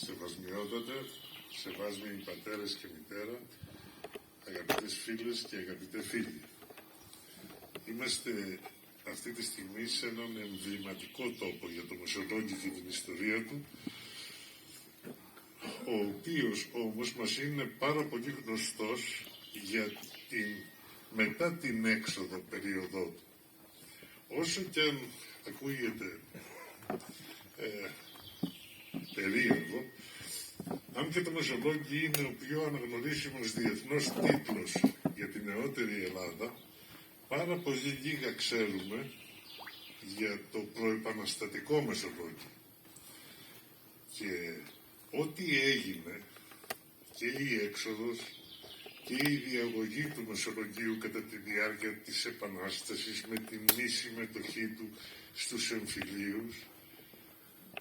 Σεβασμιότατε, σεβάσμιοι πατέρες και μητέρα, αγαπητές φίλες και αγαπητέ φίλοι. Είμαστε αυτή τη στιγμή σε έναν εμβληματικό τόπο για το Μεσολόγγι και την ιστορία του, ο οποίος όμως μας είναι πάρα πολύ γνωστός για μετά την έξοδο περίοδό του. Όσο και αν ακούγεται περίεργο, αν και το Μεσολόγγι είναι ο πιο αναγνωρίσιμος διεθνώς τίτλος για την νεότερη Ελλάδα, πάρα πολύ λίγα ξέρουμε για το προεπαναστατικό Μεσολόγγι. Και ό,τι έγινε, και η έξοδος και η διαγωγή του Μεσολογγίου κατά τη διάρκεια της Επανάστασης με την μη συμμετοχή του στους εμφυλίους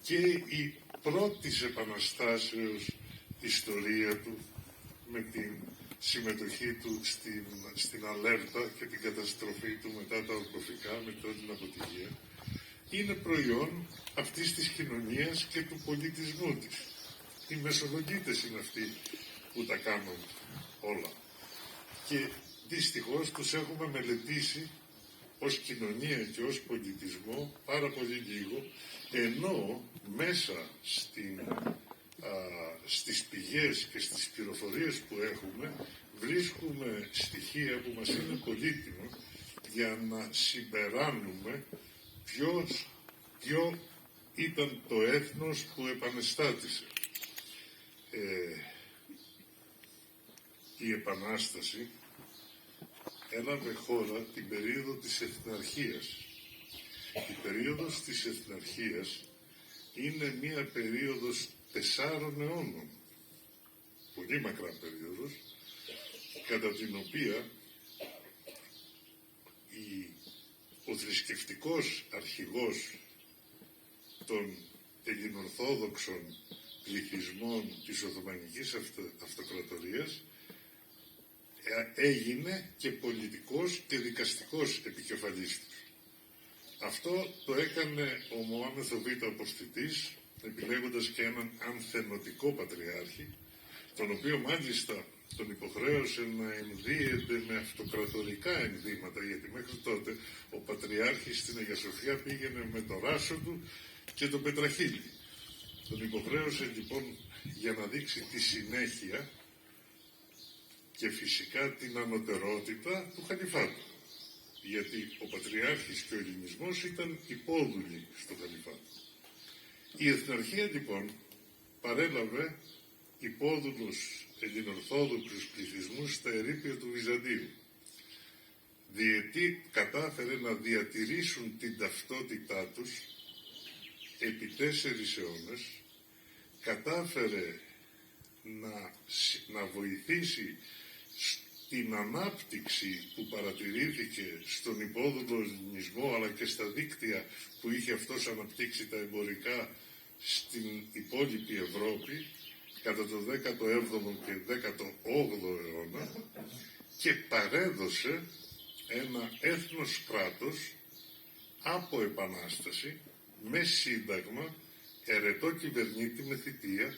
και η πρώτη επαναστάσεως ιστορία του με την συμμετοχή του στην Αλέρτα και την καταστροφή του μετά τα ορκοφικά, μετά την αποτυχία, είναι προϊόν αυτής της κοινωνίας και του πολιτισμού της. Οι Μεσολογγίτες είναι αυτοί που τα κάνουν όλα. Και δυστυχώς τους έχουμε μελετήσει ως κοινωνία και ως πολιτισμό πάρα πολύ λίγο, ενώ μέσα στις πηγές και στις πληροφορίες που έχουμε βρίσκουμε στοιχεία που μας είναι πολύτιμα για να συμπεράνουμε ποιο ήταν το έθνος που επανεστάτησε. Η Επανάσταση έλαβε χώρα την περίοδο της Εθναρχίας. Η περίοδος της Εθναρχίας είναι μία περίοδος 4 αιώνων, πολύ μακρά περίοδος, κατά την οποία ο θρησκευτικός αρχηγός των ελληνοορθόδοξων πληθυσμών της Οθωμανικής Αυτοκρατορίας έγινε και πολιτικός και δικαστικός επικεφαλής του. Αυτό το έκανε ο Μωάμεθο Β' Αποστητής, επιλέγοντας και έναν ανθενωτικό πατριάρχη, τον οποίο μάλιστα τον υποχρέωσε να ενδύεται με αυτοκρατορικά ενδύματα, γιατί μέχρι τότε ο πατριάρχης στην Αγία Σοφιά πήγαινε με το ράσο του και το πετραχύλι. Τον υποχρέωσε λοιπόν για να δείξει τη συνέχεια και φυσικά την ανωτερότητα του Χαλιφάτου. Γιατί ο Πατριάρχης και ο Ελληνισμός ήταν υπόδουλοι στο Χαλιφάτο. Η Εθναρχία λοιπόν παρέλαβε υπόδουλους ελληνοορθόδοξους πληθυσμούς στα ερείπια του Βυζαντίου. Διότι κατάφερε να διατηρήσουν την ταυτότητά τους επί 4 αιώνες, κατάφερε να βοηθήσει στην ανάπτυξη που παρατηρήθηκε στον υπόδουλο ελληνισμό, αλλά και στα δίκτυα που είχε αυτός αναπτύξει τα εμπορικά στην υπόλοιπη Ευρώπη κατά το 17ο και 18ο αιώνα, και παρέδωσε ένα έθνος κράτος από επανάσταση με σύνταγμα, ερετό κυβερνήτη με θητεία,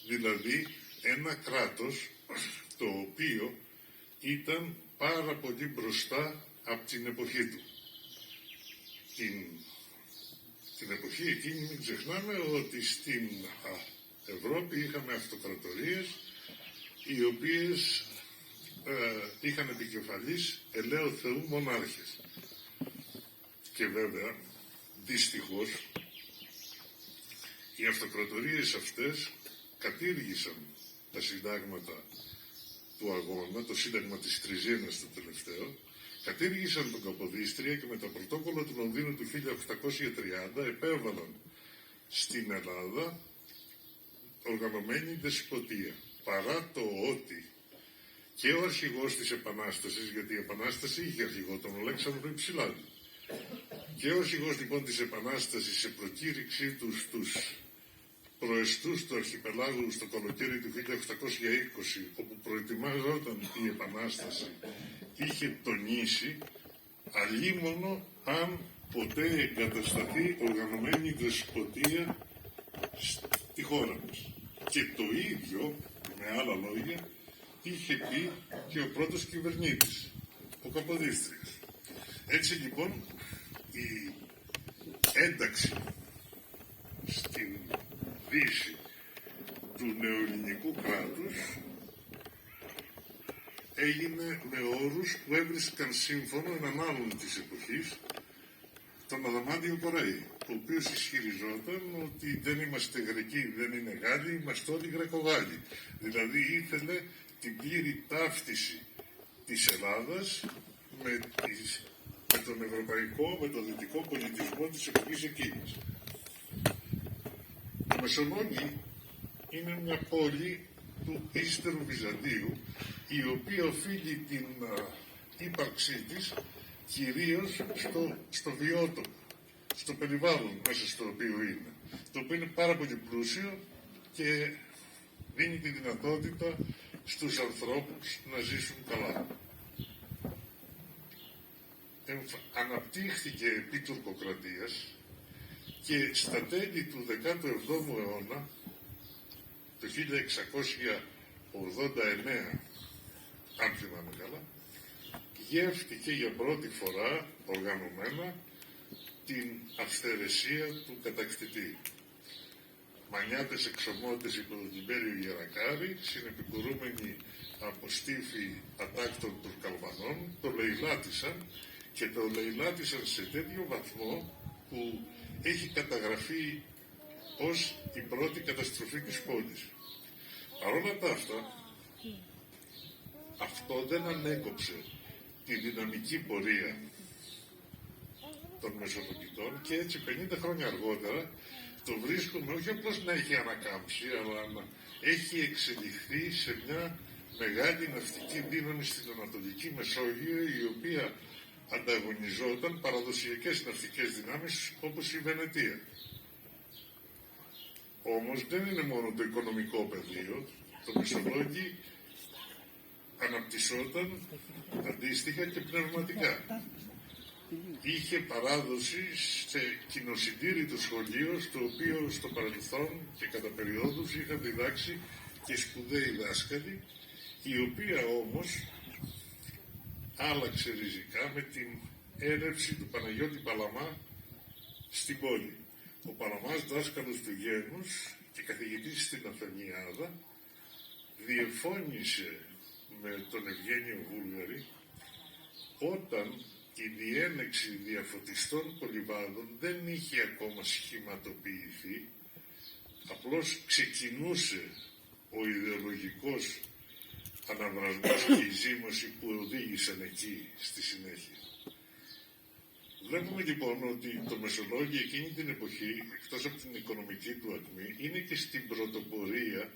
δηλαδή ένα κράτος το οποίο ήταν πάρα πολύ μπροστά από την εποχή του. Την εποχή εκείνη μην ξεχνάμε ότι στην Ευρώπη είχαμε αυτοκρατορίες οι οποίες είχαν επικεφαλής ελαίου Θεού μονάρχες. Και βέβαια, δυστυχώς, οι αυτοκρατορίες αυτές κατήργησαν τα συντάγματα του αγώνα, το σύνταγμα της Τριζίνας το τελευταίο, κατήργησαν τον Καποδίστρια και με το πρωτόκολλο του Λονδίνου του 1830 επέβαλαν στην Ελλάδα οργανωμένη δεσποτεία. Παρά το ότι και ο αρχηγός της Επανάστασης, γιατί η Επανάσταση είχε αρχηγό τον Αλέξανδρο Υψηλάδη, και ο αρχηγός λοιπόν της Επανάστασης σε προκήρυξή του στους προεστούς του αρχιπελάγου στο καλοκαίρι του 1820, όπου προετοιμάζονταν η Επανάσταση, είχε τονίσει αλίμονο αν ποτέ εγκατασταθεί οργανωμένη δεσποτεία στη χώρα μας. Και το ίδιο, με άλλα λόγια, είχε πει και ο πρώτος κυβερνήτης, ο Καποδίστριας. Έτσι λοιπόν η ένταξη στην Δύση του νεοελληνικού κράτους έγινε με όρους που έβρισκαν σύμφωνο έναν άλλον της εποχής, τον Αδαμάντιο Κοραή, ο οποίος ισχυριζόταν ότι δεν είμαστε Γρεκοί, δεν είναι Γάλλοι, είμαστε όλοι Γρεκογάλλοι. Δηλαδή ήθελε την πλήρη ταύτιση της Ελλάδας με τον ευρωπαϊκό, με τον δυτικό πολιτισμό της εποχής εκείνης. Το Μεσολόγγι είναι μια πόλη του ύστερου Βυζαντίου, η οποία οφείλει την ύπαρξή της κυρίως στο βιότοπο, στο περιβάλλον μέσα στο οποίο είναι, το οποίο είναι πάρα πολύ πλούσιο και δίνει τη δυνατότητα στους ανθρώπους να ζήσουν καλά. Αναπτύχθηκε επί τουρκοκρατίας και στα τέλη του 17ου αιώνα, το 1689, αν θυμάμαι καλά, γεύτηκε για πρώτη φορά οργανωμένα την αυθαιρεσία του κατακτητή. Μανιάτες εξωμότες υπό τον Τιμπέριο Γερακάρη, συνεπικουρούμενοι από στήφοι ατάκτων Τουρκαλβανών, το λαιλάτισαν και το λαιλάτισαν σε τέτοιο βαθμό που έχει καταγραφεί ως η πρώτη καταστροφή της πόλης. Παρ' όλα τα αυτά, αυτό δεν ανέκοψε τη δυναμική πορεία των Μεσολογγιτών και έτσι 50 χρόνια αργότερα το βρίσκουμε όχι απλώς να έχει ανακάμψει, αλλά να έχει εξελιχθεί σε μια μεγάλη ναυτική δύναμη στην Ανατολική Μεσόγειο, η οποία ανταγωνιζόταν παραδοσιακές ναυτικές δυνάμεις όπως η Βενετία. Όμως δεν είναι μόνο το οικονομικό πεδίο, το Μεσολόγγι αναπτυσσόταν αντίστοιχα και πνευματικά. Είχε παράδοση σε κοινοσυντήρητο σχολείο, στο οποίο στο παρελθόν και κατά περιόδους είχαν διδάξει και σπουδαίοι δάσκαλοι, η οποία όμως άλλαξε ριζικά με την έλευση του Παναγιώτη Παλαμά στην πόλη. Ο Παλαμάς, δάσκαλος του γένους και καθηγητής στην Αθανιάδα, διεφώνησε με τον Ευγένιο Βούλγαρη όταν η διένεξη διαφωτιστών πολυβάδων δεν είχε ακόμα σχηματοποιηθεί, απλώς ξεκινούσε ο ιδεολογικός αναβρασμός και η ζήμωση που οδήγησαν εκεί στη συνέχεια. Βλέπουμε λοιπόν ότι το Μεσολόγγι εκείνη την εποχή, εκτός από την οικονομική του ακμή, είναι και στην πρωτοπορία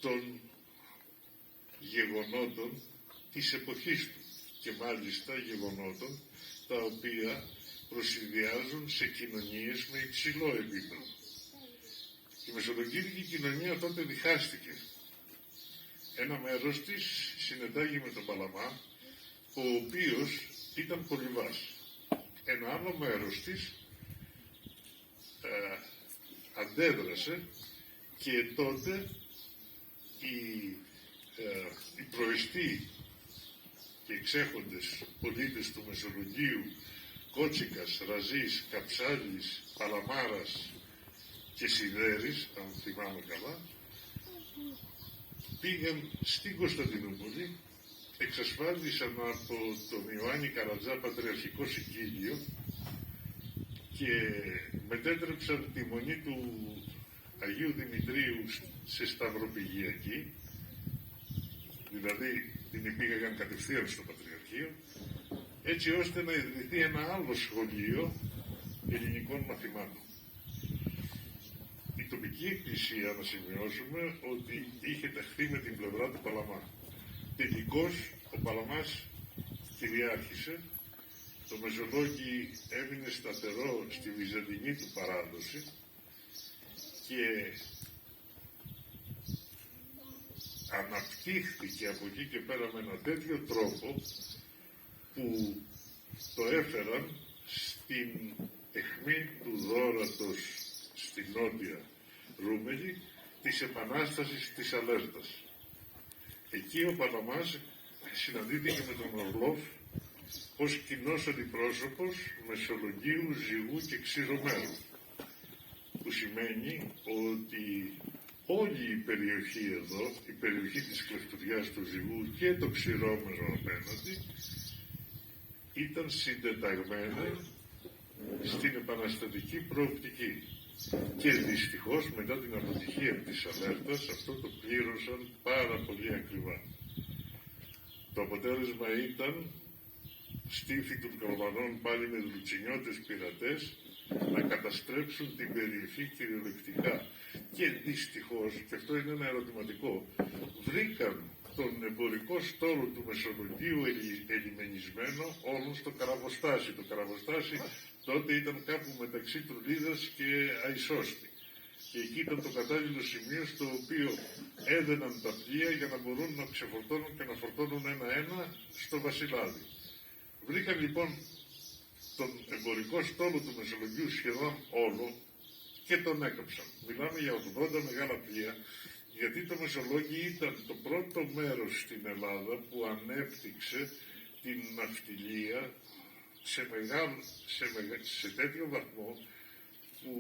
των γεγονότων της εποχής του και μάλιστα γεγονότων τα οποία προσυνδυάζουν σε κοινωνίες με υψηλό επίπεδο. Η μεσολογγίτικη κοινωνία τότε διχάστηκε. Ένα μέρος της συνετάγει με τον Παλαμά, ο οποίος ήταν πολυβάς. Ένα άλλο μέρος της αντέδρασε και τότε οι προεστοί και εξέχοντες πολίτες του Μεσολογγίου, Κότσικας, Ραζής, Καψάλης, Παλαμάρας και Σιδέρης, αν θυμάμαι καλά, πήγαν στην Κωνσταντινούπολη, εξασφάλισαν από τον Ιωάννη Καρατζά πατριαρχικό συγκύλιο και μετέτρεψαν τη μονή του Αγίου Δημητρίου σε σταυροπηγιακή, δηλαδή την υπήγαγαν κατευθείαν στο Πατριαρχείο, έτσι ώστε να ιδρυθεί ένα άλλο σχολείο ελληνικών μαθημάτων. Η τοπική εκκλησία, να σημειώσουμε, ότι είχε ταχθεί με την πλευρά του Παλαμά. Τελικώς ο Παλαμάς κυριάρχησε, το Μεσολόγγι έμεινε σταθερό στη βυζαντινή του παράδοση και αναπτύχθηκε από εκεί και πέρα με ένα τέτοιο τρόπο που το έφεραν στην αιχμή του δώρατος στη νότια Ρούμελη της Επανάστασης της Αλέρτας. Εκεί ο Παλαμάς συναντήθηκε με τον Ορλόφ ως κοινός αντιπρόσωπος Μεσολογγίου, Ζυγού και Ξηρομέρου, που σημαίνει ότι όλη η περιοχή εδώ, η περιοχή της κλεφτουριάς του Ζυγού και το Ξηρόμερο απέναντι, ήταν συντεταγμένη στην επαναστατική προοπτική. Και δυστυχώς μετά την αποτυχία της Αλέρτας αυτό το πλήρωσαν πάρα πολύ ακριβά. Το αποτέλεσμα ήταν στίφοι των Κορβανών πάλι με λουτσινιώτες πειρατές να καταστρέψουν την περιοχή κυριολεκτικά. Και δυστυχώς, και αυτό είναι ένα ερωτηματικό, βρήκαν τον εμπορικό στόλο του Μεσολογγίου ελιμενισμένο όλων στο Καραβοστάσι. Το Καραβοστάσι τότε ήταν κάπου μεταξύ Τρουλίδας και Αϊσώστη. Και εκεί ήταν το κατάλληλο σημείο στο οποίο έδαιναν τα πλοία για να μπορούν να ξεφορτώνουν και να φορτώνουν ένα-ένα στο Βασιλάδι. Βρήκαν λοιπόν τον εμπορικό στόλο του Μεσολογγίου σχεδόν όλο και τον έκαψαν. Μιλάμε για 80 μεγάλα πλοία, γιατί το Μεσολόγγι ήταν το πρώτο μέρος στην Ελλάδα που ανέπτυξε την ναυτιλία σε τέτοιο βαθμό που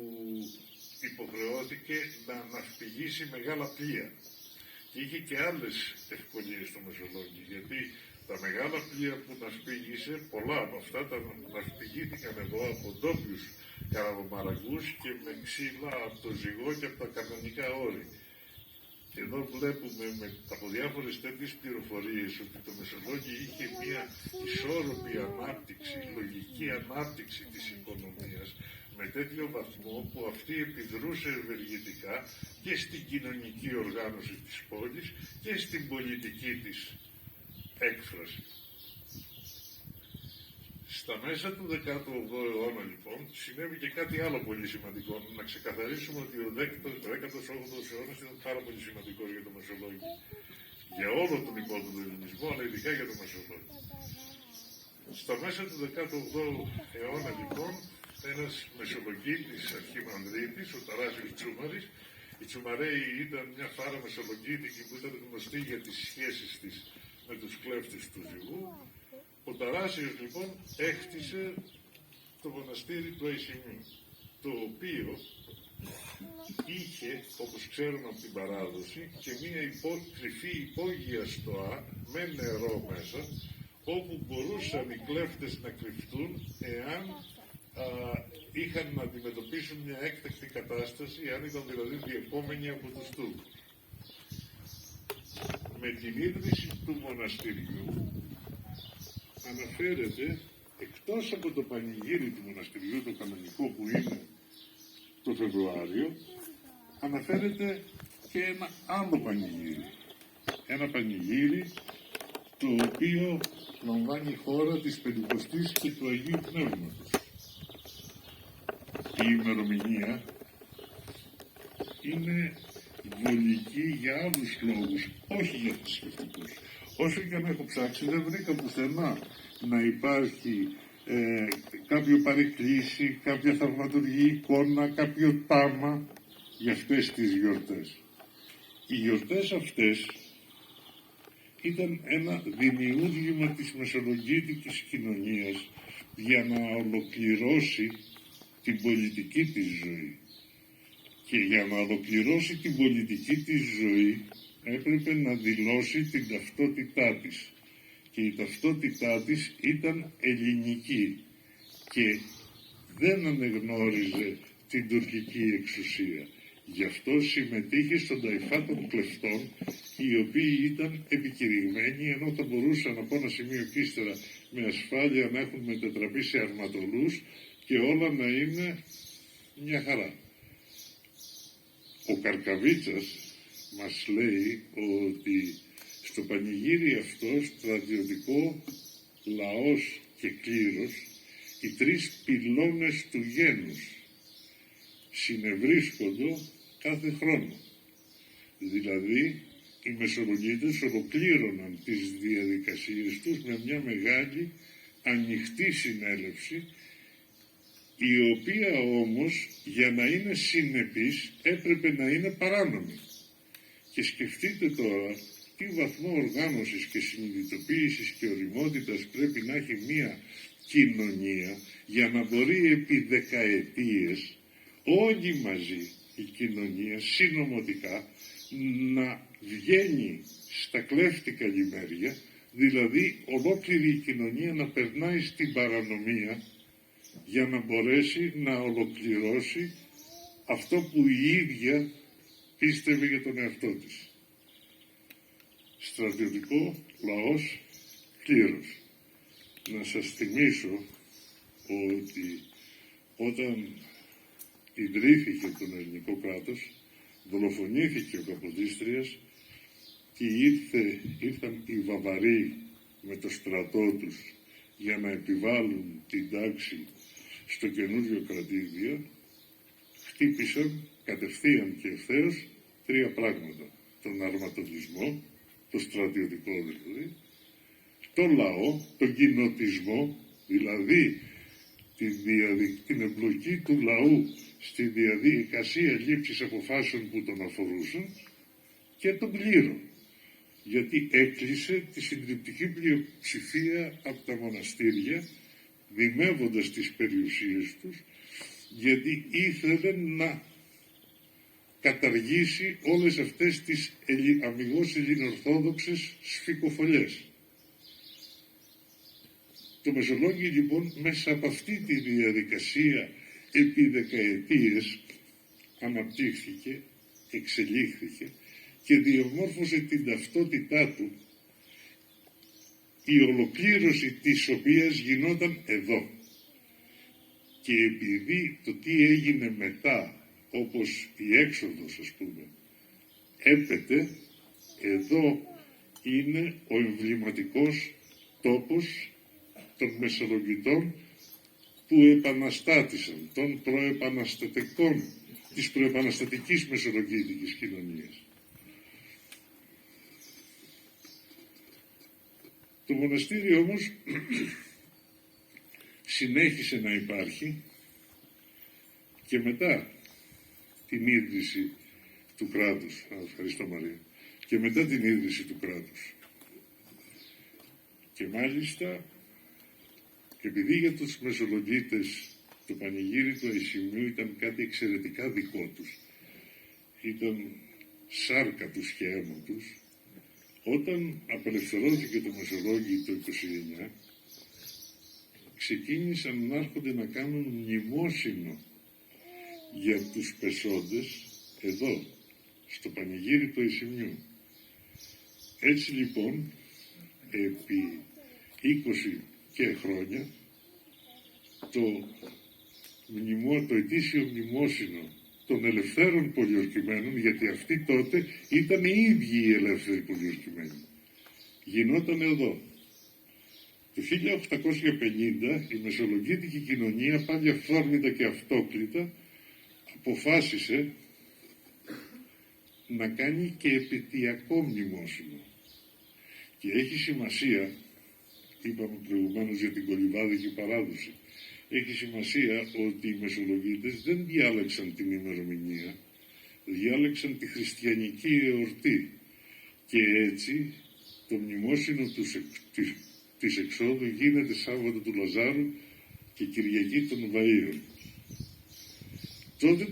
υποχρεώθηκε να ναυπηγήσει μεγάλα πλοία. Και είχε και άλλες ευκολίες στο Μεσολόγγι, γιατί τα μεγάλα πλοία που ναυπήγησε, πολλά από αυτά τα ναυπηγήθηκαν εδώ από ντόπιους καραβομαραγούς και με ξύλα από το Ζυγό και από τα κανονικά όρη. Και εδώ βλέπουμε από διάφορες τέτοιες πληροφορίες ότι το Μεσολόγγι είχε μια ισόρροπη ανάπτυξη, λογική ανάπτυξη της οικονομίας, με τέτοιο βαθμό που αυτή επιδρούσε ευεργετικά και στην κοινωνική οργάνωση της πόλης και στην πολιτική της έκφραση. Στα μέσα του 18ου αιώνα, λοιπόν, συνέβη και κάτι άλλο πολύ σημαντικό. Να ξεκαθαρίσουμε ότι ο 18ος αιώνας ήταν πάρα πολύ σημαντικός για το Μεσολόγγι. Για όλο τον υπόλοιπο ελληνισμό, αλλά ειδικά για το Μεσολόγγι. Στα μέσα του 18ου αιώνα, λοιπόν, ένας μεσολογγίτης αρχιμανδρίτης, ο Ταράσιος Τσούμαρης, η Τσουμαρέη ήταν μια φάρα μεσολογγίτικη που ήταν γνωστή για τις σχέσεις της με τους κλέφτες του Ζυγού. Ο Ταράσιος λοιπόν έχτισε το μοναστήρι του Αϊσιμίου, το οποίο είχε, όπως ξέρουμε από την παράδοση, και μία κρυφή υπόγεια στοά με νερό μέσα, όπου μπορούσαν οι κλέφτες να κρυφτούν εάν είχαν να αντιμετωπίσουν μια έκτακτη κατάσταση, αν ήταν δηλαδή διεπόμενοι από τους Τούρκους. Με την ίδρυση του μοναστηριού αναφέρεται, εκτός από το πανηγύρι του μοναστηριού, το κανονικό που είναι το Φεβρουάριο, αναφέρεται και ένα άλλο πανηγύρι. Ένα πανηγύρι το οποίο λαμβάνει η χώρα της Πεντηκοστής και του Αγίου Πνεύματος. Η ημερομηνία είναι βολική για άλλους λόγους, όχι για θρησκευτικούς. Όσο και αν έχω ψάξει, δεν βρήκα πουθενά να υπάρχει κάποιο παρεκκλήσι, κάποια θαυματουργή εικόνα, κάποιο τάμα για αυτές τις γιορτές. Οι γιορτές αυτές ήταν ένα δημιούργημα της μεσολογγίτικης κοινωνίας για να ολοκληρώσει την πολιτική της ζωή. Και για να ολοκληρώσει την πολιτική της ζωή έπρεπε να δηλώσει την ταυτότητά της. Και η ταυτότητά της ήταν ελληνική και δεν ανεγνώριζε την τουρκική εξουσία. Γι' αυτό συμμετείχε στον ταϊφά των κλεφτών, οι οποίοι ήταν επικηρυγμένοι, ενώ θα μπορούσαν από ένα σημείο και ύστερα με ασφάλεια να έχουν μετατραπεί σε αρματολούς και όλα να είναι μια χαρά. Ο Καρκαβίτσας μας λέει ότι στο πανηγύρι αυτό στρατιωτικό, λαός και κλήρος, οι τρεις πυλώνες του γένους συνευρίσκονται κάθε χρόνο. Δηλαδή, οι μεσολογγίτες ολοκλήρωναν τις διαδικασίες τους με μια μεγάλη ανοιχτή συνέλευση, η οποία όμως για να είναι συνεπής έπρεπε να είναι παράνομη. Και σκεφτείτε τώρα τι βαθμό οργάνωσης και συνειδητοποίησης και ωριμότητας πρέπει να έχει μία κοινωνία για να μπορεί επί δεκαετίες όλοι μαζί η κοινωνία συνωμοτικά να βγαίνει στα κλέφτικα λιμέρια, δηλαδή ολόκληρη η κοινωνία να περνάει στην παρανομία για να μπορέσει να ολοκληρώσει αυτό που η ίδια πίστευε για τον εαυτό της. Στρατιωτικό λαός κλήρος. Να σας θυμίσω ότι όταν ιδρύθηκε το ελληνικό κράτος, δολοφονήθηκε ο Καποδίστριας και ήρθαν οι Βαβαροί με το στρατό τους για να επιβάλλουν την τάξη στο καινούριο κρατήδιο. Χτύπησαν κατευθείαν και ευθέως τρία πράγματα. Τον αρματολισμό, το στρατιωτικό δηλαδή, τον λαό, τον κοινοτισμό, δηλαδή την εμπλοκή του λαού στη διαδικασία λήψης αποφάσεων που τον αφορούσαν, και τον κλήρο, γιατί έκλεισε τη συντριπτική πλειοψηφία από τα μοναστήρια, δημεύοντας τις περιουσίες τους, γιατί ήθελε να καταργήσει όλες αυτές τις αμιγώς ελληνοορθόδοξες σφικοφολιές. Το Μεσολόγγι λοιπόν μέσα από αυτή τη διαδικασία επί δεκαετίες αναπτύχθηκε, εξελίχθηκε και διαμόρφωσε την ταυτότητά του, η ολοκλήρωση της οποίας γινόταν εδώ. Και επειδή το τι έγινε μετά, όπως η έξοδος ας πούμε, έπεται, εδώ είναι ο εμβληματικός τόπος των Μεσολογγιτών που επαναστάτησαν, των προεπαναστατικών, της προεπαναστατικής μεσολογγίτικης κοινωνίας. Το μοναστήρι όμως συνέχισε να υπάρχει και μετά την ίδρυση του κράτους. Ευχαριστώ Μαρία. Και μετά την ίδρυση του κράτους. Και μάλιστα, επειδή για τους Μεσολογγίτες το πανηγύρι του Αϊσιμίου ήταν κάτι εξαιρετικά δικό τους, ήταν σάρκα τους και αίμα τους, όταν απελευθερώθηκε το Μεσολόγγι το 29, ξεκίνησαν να έρχονται να κάνουν μνημόσυνο για τους πεσόντες εδώ, στο πανηγύρι του Αϊσιμιού. Έτσι λοιπόν, επί 20 και χρόνια, το ετήσιο μνημόσυνο των ελευθέρων πολιορκημένων, γιατί αυτοί τότε ήταν οι ίδιοι οι ελεύθεροι πολιορκημένοι, γινόταν εδώ. Το 1850 η μεσολογγίτικη κοινωνία, πάλι αυθόρμητα και αυτόκλητα, αποφάσισε να κάνει και επαιτειακό μνημόσυνο. Και έχει σημασία, είπαμε προηγουμένως για την κολυμβάδικη παράδοση, έχει σημασία ότι οι Μεσολογγίτες δεν διάλεξαν την ημερομηνία, διάλεξαν τη χριστιανική εορτή. Και έτσι το μνημόσυνο της εξόδου γίνεται Σάββατο του Λαζάρου και Κυριακή των Βαΐων. Τότε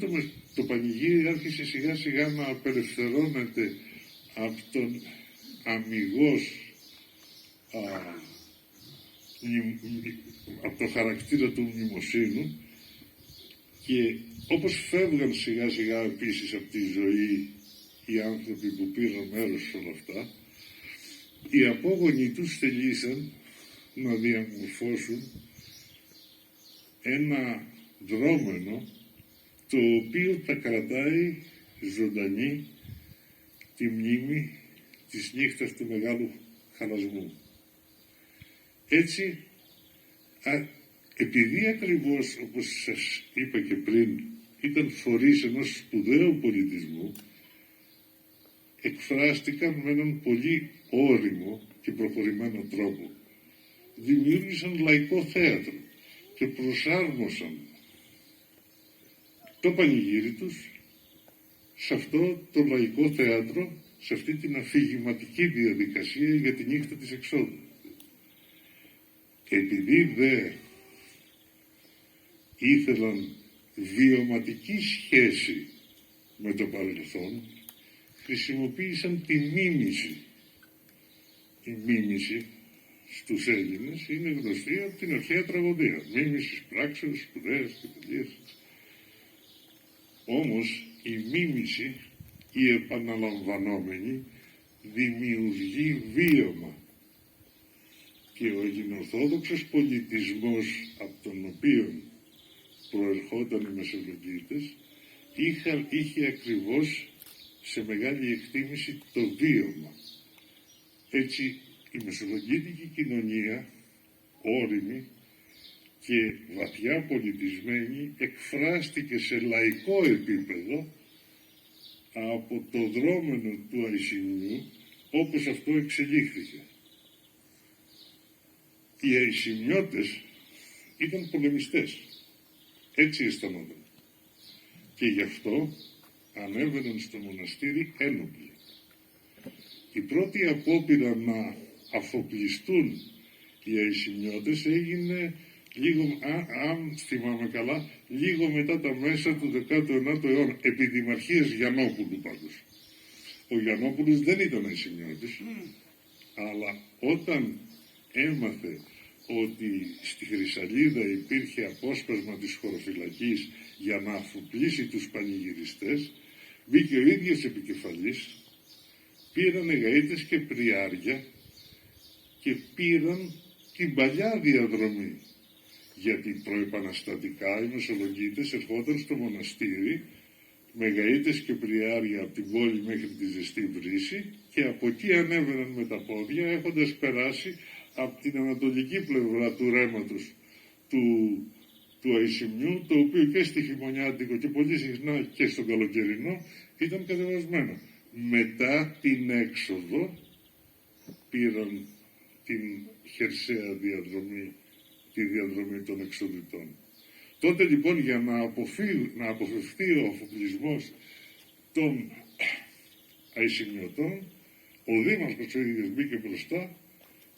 το πανηγύρι άρχισε σιγά σιγά να απελευθερώνεται από τον αμιγώς από το χαρακτήρα του μνημοσύνου, και όπως φεύγαν σιγά σιγά επίσης από τη ζωή οι άνθρωποι που πήραν μέρος σε όλα αυτά, οι απόγονοι τους θελήσαν να διαμορφώσουν ένα δρόμενο το οποίο τα κρατάει ζωντανή τη μνήμη της νύχτας του Μεγάλου Χαλασμού. Έτσι, επειδή ακριβώς, όπως σας είπα και πριν, ήταν φορείς ενός σπουδαίου πολιτισμού, εκφράστηκαν με έναν πολύ ώριμο και προχωρημένο τρόπο. Δημιούργησαν λαϊκό θέατρο και προσάρμοσαν το πανηγύρι τους σε αυτό το λαϊκό θέατρο σε αυτή την αφηγηματική διαδικασία για τη νύχτα της εξόδου. Και επειδή δε ήθελαν βιωματική σχέση με το παρελθόν, χρησιμοποίησαν τη μίμηση. Η μίμηση στους Έλληνες είναι γνωστή από την αρχαία τραγωδία. Μίμησης πράξεως, σπουδαίας και τελείας. Όμως η μίμηση, η επαναλαμβανόμενη, δημιουργεί βίωμα. Και ο ελληνοορθόδοξος πολιτισμός, από τον οποίο προερχόταν οι Μεσολογγίτες, είχε ακριβώς σε μεγάλη εκτίμηση το βίωμα. Έτσι η μεσολογγίτικη κοινωνία, όρημη και βαθιά πολιτισμένη, εκφράστηκε σε λαϊκό επίπεδο από το δρόμενο του Αϊσιμιού, όπως αυτό εξελίχθηκε. Οι Αϊσιμιώτες ήταν πολεμιστές, έτσι αισθανόταν. Και γι' αυτό ανέβαιναν στο μοναστήρι ένοπλοι. Η πρώτη απόπειρα να αφοπλιστούν οι Αϊσιμιώτες έγινε λίγο, αν θυμάμαι καλά, λίγο μετά τα μέσα του 19ου αιώνα, επί δημαρχίας Γιαννόπουλου πάντως. Ο Γιαννόπουλος δεν ήταν Αϊσιμιώτης, αλλά όταν έμαθε ότι στη Χρυσαλίδα υπήρχε απόσπασμα της χωροφυλακής για να αφοπλίσει τους πανηγυριστές, μπήκε ο ίδιος επικεφαλής, πήραν γαΐτες και πριάρια και πήραν την παλιά διαδρομή. Γιατί προεπαναστατικά οι Μεσολογγίτες ερχόταν στο μοναστήρι με γαΐτες και πριάρια από την πόλη μέχρι τη ζεστή βρύση και από εκεί ανέβαιναν με τα πόδια, έχοντας περάσει από την ανατολική πλευρά του ρέματος του Αϊσιμιού, το οποίο και στη χειμωνιάτικο και πολύ συχνά και στον καλοκαιρινό ήταν κατεβασμένο. Μετά την έξοδο πήραν την χερσαία διαδρομή, τη διαδρομή των εξοδητών. Τότε λοιπόν, για να αποφευθεί ο αφοπλισμός των Αϊσιμιωτών, ο δήμαρχος ο ίδιος μπήκε μπροστά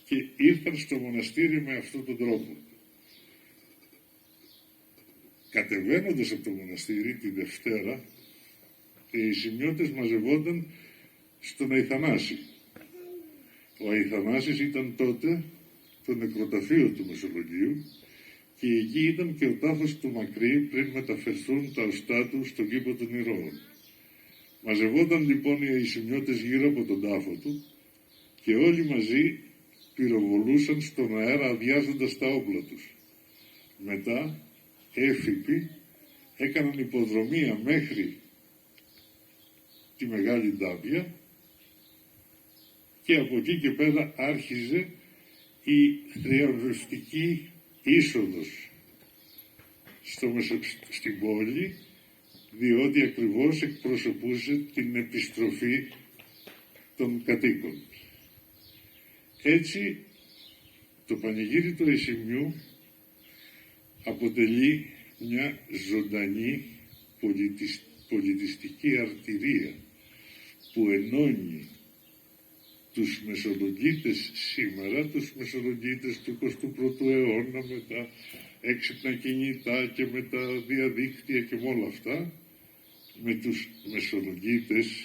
και ήρθαν στο μοναστήρι με αυτόν τον τρόπο. Κατεβαίνοντας από το μοναστήρι τη Δευτέρα, οι Αϊσιμιώτες μαζευόταν στον Αϊθανάση. Ο Αϊθανάσης ήταν τότε το νεκροταφείο του Μεσολογγίου και εκεί ήταν και ο τάφος του Μακρύ πριν μεταφερθούν τα οστά του στον κήπο των Ηρώων. Μαζευόταν λοιπόν οι Αϊσιμιώτες γύρω από τον τάφο του και όλοι μαζί πυροβολούσαν στον αέρα αδειάζοντας τα όπλα τους. Μετά, έφυποι, έκαναν υποδρομία μέχρι τη Μεγάλη Ντάπια και από εκεί και πέρα άρχιζε η θριαμβευτική είσοδος στην πόλη, διότι ακριβώς εκπροσωπούσε την επιστροφή των κατοίκων. Έτσι, το πανηγύρι του Αϊσιμιού αποτελεί μια ζωντανή πολιτιστική αρτηρία που ενώνει τους Μεσολογγίτες σήμερα, τους Μεσολογγίτες του 21ου αιώνα με τα έξυπνα κινητά και με τα διαδίκτυα και με όλα αυτά, με τους Μεσολογγίτες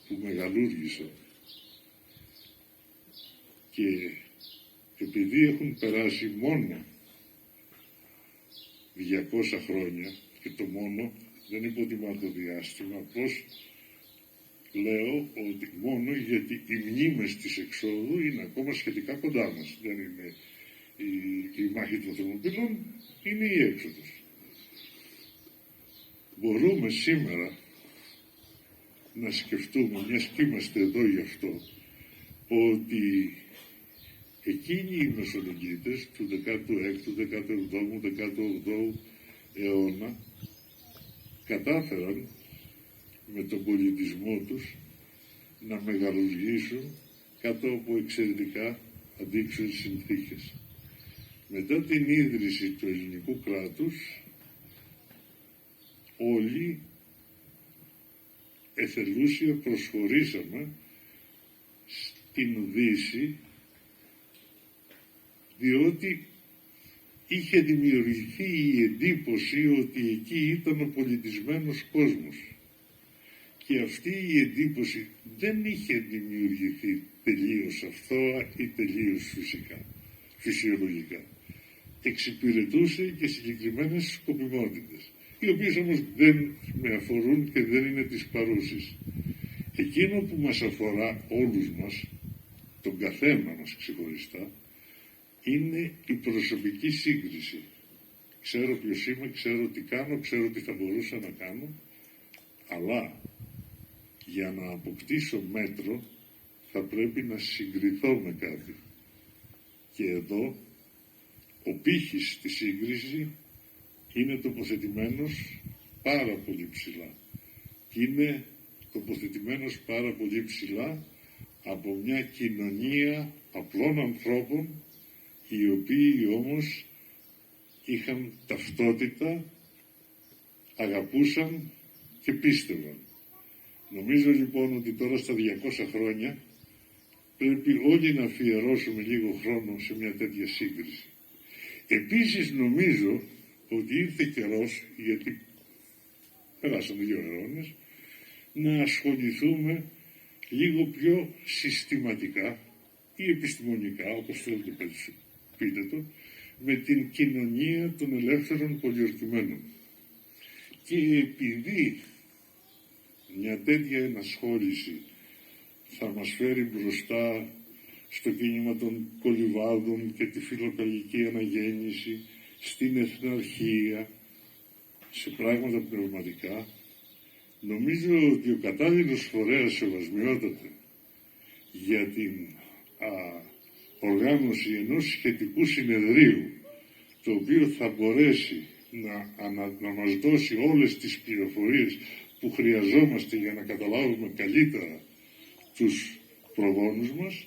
που μεγαλούργησαν. Και επειδή έχουν περάσει μόνο 200 χρόνια, και το μόνο δεν υποτιμά το διάστημα, απλώς λέω ότι μόνο γιατί οι μνήμες της εξόδου είναι ακόμα σχετικά κοντά μας. Δεν είναι η μάχη των Θερμοπύλων, είναι η έξοδος. Μπορούμε σήμερα να σκεφτούμε, μιας και είμαστε εδώ γι' αυτό, ότι εκείνοι οι Μεσολογγίτες του 16ου, 17ου, 18ου αιώνα κατάφεραν με τον πολιτισμό τους να μεγαλουργήσουν κάτω από εξαιρετικά αντίξωες συνθήκες. Μετά την ίδρυση του ελληνικού κράτους, όλοι εθελούσια προσχωρήσαμε στην Δύση, διότι είχε δημιουργηθεί η εντύπωση ότι εκεί ήταν ο πολιτισμένος κόσμος. Και αυτή η εντύπωση δεν είχε δημιουργηθεί τελείως αυθόρμητα ή τελείως φυσιολογικά. Εξυπηρετούσε και συγκεκριμένες σκοπιμότητες, οι οποίες όμως δεν με αφορούν και δεν είναι της παρούσης. Εκείνο που μας αφορά όλους μας, τον καθένα μας ξεχωριστά, είναι η προσωπική σύγκριση. Ξέρω ποιος είμαι, ξέρω τι κάνω, ξέρω τι θα μπορούσα να κάνω, αλλά για να αποκτήσω μέτρο θα πρέπει να συγκριθώ με κάτι. Και εδώ ο πύχης στη σύγκριση είναι τοποθετημένος πάρα πολύ ψηλά. Και είναι τοποθετημένος πάρα πολύ ψηλά από μια κοινωνία απλών ανθρώπων, οι οποίοι όμως είχαν ταυτότητα, αγαπούσαν και πίστευαν. Νομίζω λοιπόν ότι τώρα στα 200 χρόνια πρέπει όλοι να αφιερώσουμε λίγο χρόνο σε μια τέτοια σύγκριση. Επίσης νομίζω ότι ήρθε καιρός, γιατί περάσαν 2 αιώνες, να ασχοληθούμε λίγο πιο συστηματικά ή επιστημονικά, όπως θέλετε πείτε το, με την κοινωνία των ελεύθερων πολιορκημένων. Και επειδή μια τέτοια ενασχόληση θα μας φέρει μπροστά στο κίνημα των κολυβάδων και τη φιλοκαλική αναγέννηση, στην εθναρχία, σε πράγματα πνευματικά, νομίζω ότι ο κατάλληλος φορέας σεβασμιότατε για την οργάνωση ενός σχετικού συνεδρίου, το οποίο θα μπορέσει να μας δώσει όλες τις πληροφορίες που χρειαζόμαστε για να καταλάβουμε καλύτερα τους προγόνους μας,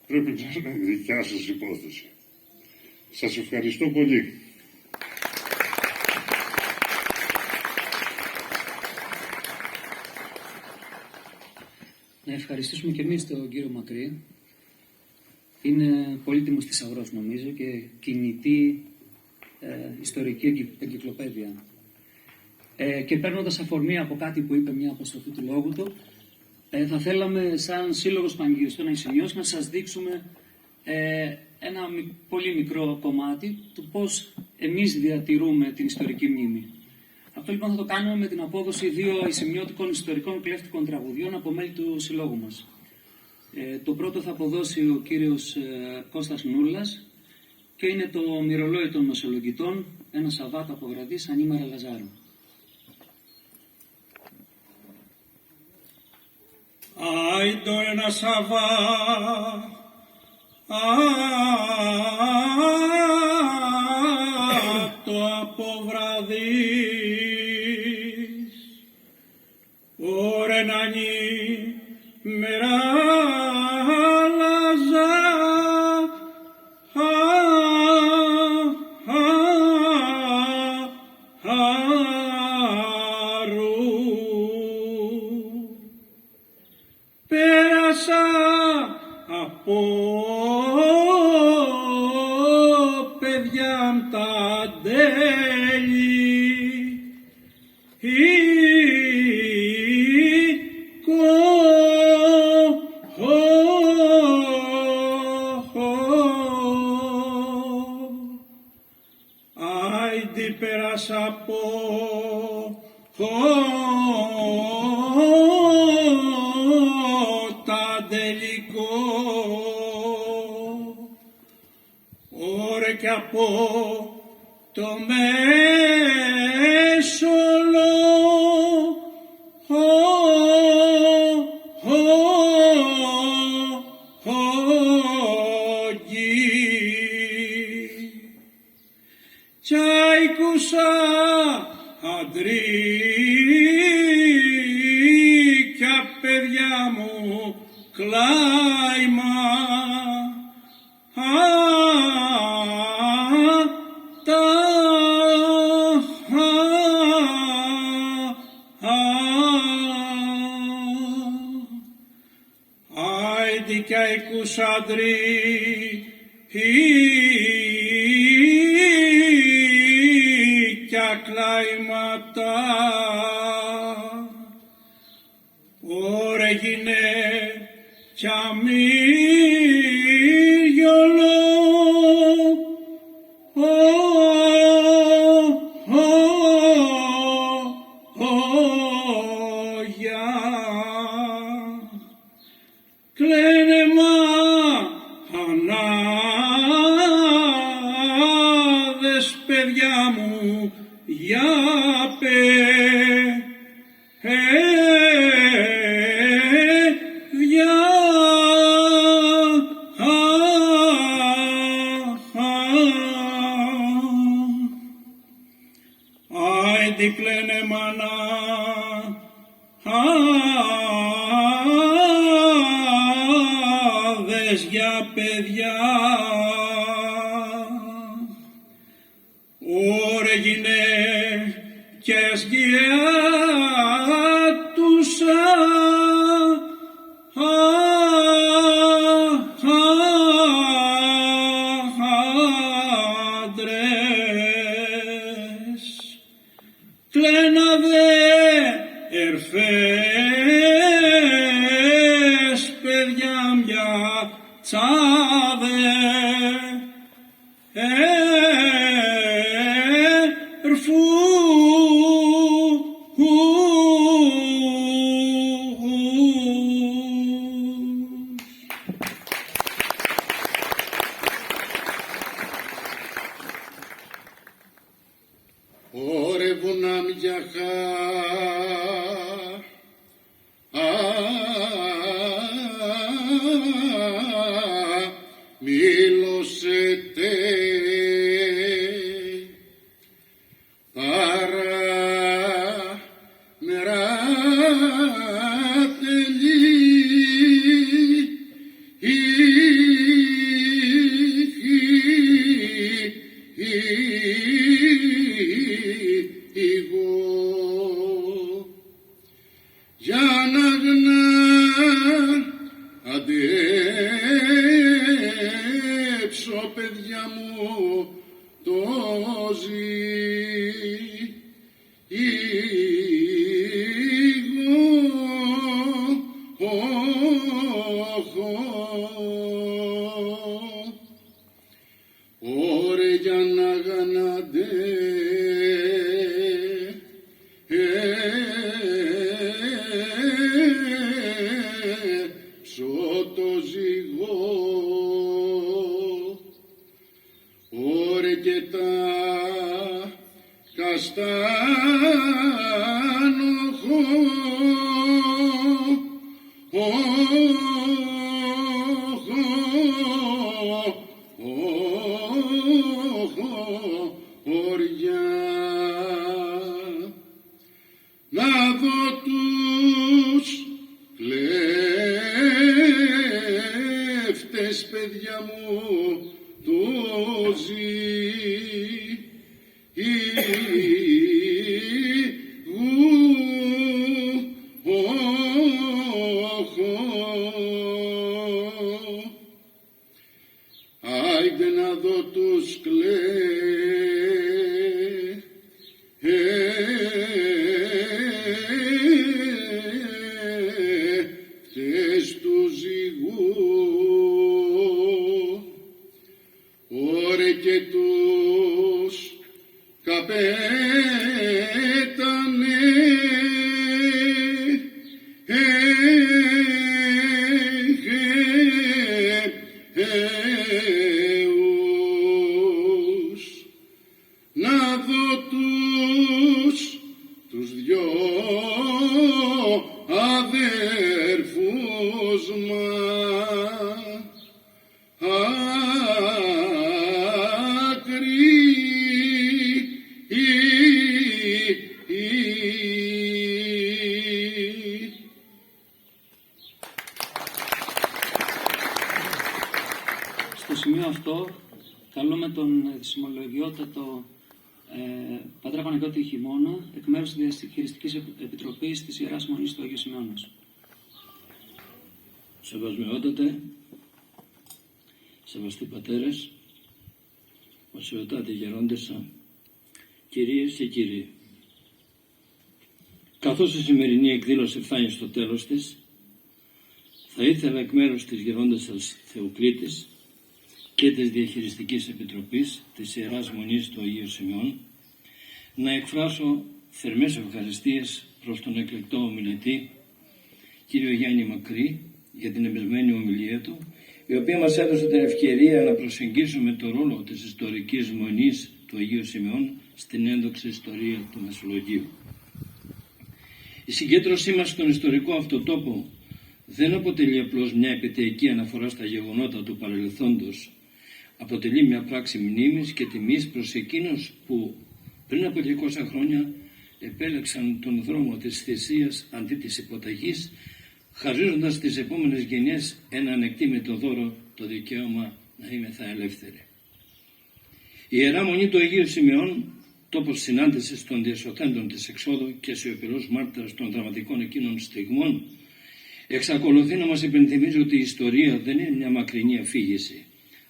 πρέπει να είναι δικιά σας υπόθεση. Σας ευχαριστώ πολύ. Να ευχαριστήσουμε και εμείς τον κύριο Μακρύ. Είναι πολύτιμος θησαυρός νομίζω και κινητή ιστορική εγκυκλοπαίδεια. Και παίρνοντας αφορμή από κάτι που είπε μια αποστροφή του λόγου του, θα θέλαμε σαν Σύλλογος Πανηγυριστών Αγισιμιών να σας δείξουμε ένα πολύ μικρό κομμάτι του πώς εμείς διατηρούμε την ιστορική μνήμη. Αυτό λοιπόν θα το κάνουμε με την απόδοση 2 αϊσημιώτικων ιστορικών κλέφτικων τραγουδιών από μέλη του συλλόγου μας. Το πρώτο θα αποδώσει ο κύριος Κώστας Νούλας και είναι το Μυρολόι των Νοσολογητών, ένα Σαββάτο από βραδύ σαν ημέρα Λαζάρου. Άιντο ένα Σαββάτο από βραδύς, ωρε να μέρα πέρασα από παιδιά τα τέλη, άιντι πέρασα από τα τελικό, ωρε και από το μέσολο κι άικουσα αντρίκια παιδιά μου κλάιμα, τα δικαϊκούς άντροι, κι ακλάιματα, ωρε γυναίκια μυριολό, κλαίνε μανάδες, παιδιά μου, για παιδιά. Άιντι κλαίνε μανάδες για παιδιά. Ωρε γυναίκες γυάτουσα, άντρες, κλαίναδε ερφές, παιδιά μια τσάδε, ερφού. Ωρε βουνάμιαχα, μίλωσετε παρά μεράτελη, για να αντέψω, παιδιά μου, το ωρε για να το ζυγό, ωρε και τα καστάνοχο, ωριά, να δω τους κλέφτες, παιδιά μου, το άιντε να δω τους κλέφτες του ζυγού, ωρε και τους καπέτανε, να δω τους δυο αδέρφους Στο σημείο αυτό καλούμε τον σημολογιότατο Πατρά Παναγιώτη Χειμώνα εκ μέρους της Διαχειριστικής Επιτροπής της Ιεράς Μονής του Αγίου Σημεώνος. Σεβασμιότατε, σεβαστοί πατέρες, οσιοτάτε γερόντεσσα, κυρίες και κύριοι. Καθώς η σημερινή εκδήλωση φτάνει στο τέλος της, θα ήθελα εκ μέρους της γερόντισσας Θεοκλήτης και της Διαχειριστικής Επιτροπής της Ιεράς Μονής του Αγίου Σημειών να εκφράσω θερμές ευχαριστίες προς τον εκλεκτό ομιλητή κύριο Γιάννη Μακρύ για την εμπεσμένη ομιλία του, η οποία μας έδωσε την ευκαιρία να προσεγγίσουμε το ρόλο της ιστορικής μονής του Αγίου Σημειών στην ένδοξη ιστορία του Μεσολογγίου. Η συγκέντρωσή μας στον ιστορικό αυτό τόπο δεν αποτελεί απλώς μια επιτεϊκή αναφορά στα γεγονότα του παρελθόντος, αποτελεί μια πράξη μνήμης και τιμής προς εκείνους που πριν από 200 χρόνια επέλεξαν τον δρόμο της θυσίας αντί της υποταγής, χαρίζοντας στις επόμενες γενιές ένα ανεκτήμητο δώρο, το δικαίωμα να είμεθα ελεύθεροι. Η Ιερά Μονή του Αγίου Σημειών, τόπος συνάντησης των διασωθέντων της εξόδου και σιωπηρός μάρτυρας των δραματικών εκείνων στιγμών, εξακολουθεί να μας υπενθυμίζει ότι η ιστορία δεν είναι μια μακρινή αφήγηση,